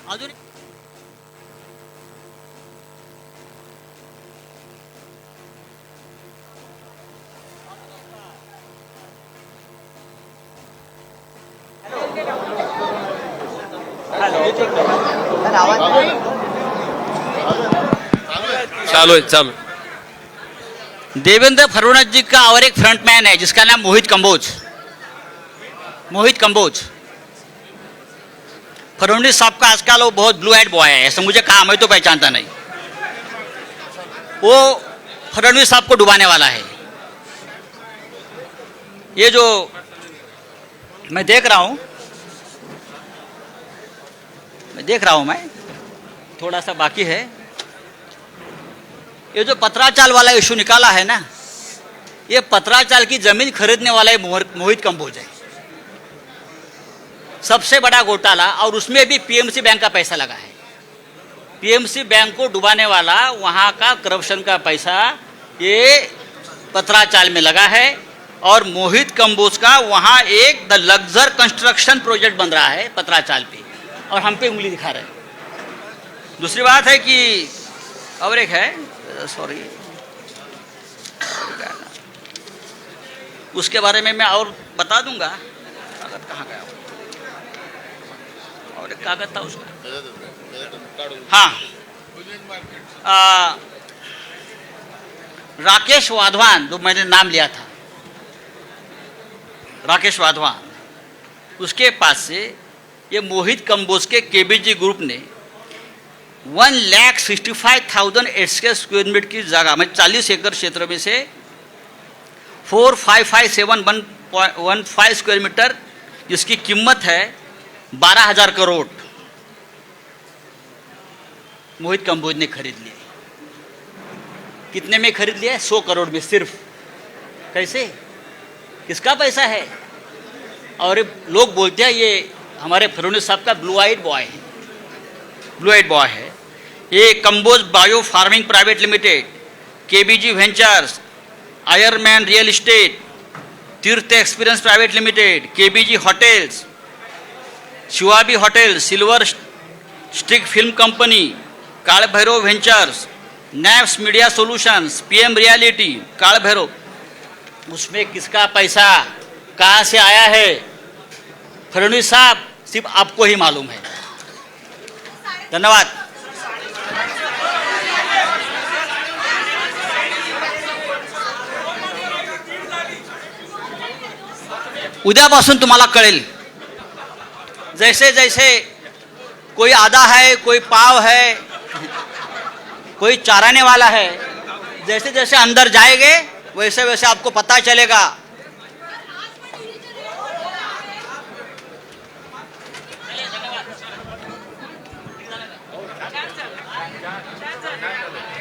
अजून चालू देवेंद्र फडणवीस जी का और एक फ्रंटमैन है जिसका नाम मोहित कंबोज। फडणवीस साहब का आजकल वो बहुत ब्लू हेड बॉय है, ऐसा मुझे कहा, मैं तो पहचानता नहीं। वो फडणवीस साहब को डुबाने वाला है। ये जो मैं देख रहा हूं, मैं थोड़ा सा बाकी है। ये जो पत्राचाल वाला इशू निकाला है ना, ये पत्राचाल की जमीन खरीदने वाला मोहित कंबोज है। सबसे बड़ा घोटाला, और उसमें भी पीएमसी बैंक का पैसा लगा है। पीएमसी बैंक को डुबाने वाला, वहाँ का करप्शन का पैसा ये पत्राचाल में लगा है। और मोहित कंबोज का वहाँ एक द लग्जर कंस्ट्रक्शन प्रोजेक्ट बन रहा है पत्राचाल पे, और हम पे उंगली दिखा रहे हैं। दूसरी बात है कि और एक है, सॉरी, उसके बारे में मैं और बता दूंगा। कागज कहाँ गया? और एक कागज था उसका, हाँ, राकेश वाधवान, जो मैंने नाम लिया था, राकेश वाधवान, उसके पास से ये मोहित कंबोज के केबीजी ग्रुप ने 1,65,000 स्क्वायर मीटर की जगह में 40 एकड़ क्षेत्र में से 4557115 स्क्वायर मीटर, जिसकी कीमत है 12,000 करोड़, मोहित कंबोज ने खरीद लिए। कितने में खरीद लिया? 100 करोड़ में सिर्फ। कैसे? किसका पैसा है? और लोग बोलते हैं ये हमारे फडणवीस साहब का ब्लू आइड बॉय है, ब्लू आइड बॉय है। ये Kamboj bio farming private limited, KBG ventures, Airman real estate, Tirth experience private limited, KBG hotels, शिवाबी hotel, silver stick film company, Kaal Bhairav ventures, Naps media solutions, PM reality, Kaal Bhairav, उसमें किसका पैसा कहाँ से आया है फडणवीस साहब, सिर्फ आपको ही मालूम है। धन्यवाद। उद्यापासून तुम्हाला कळेल, जैसे जैसे कोई आधा है, कोई पाव है, कोई चाराने वाला है, जैसे जैसे अंदर जाएंगे वैसे वैसे आपको पता चलेगा।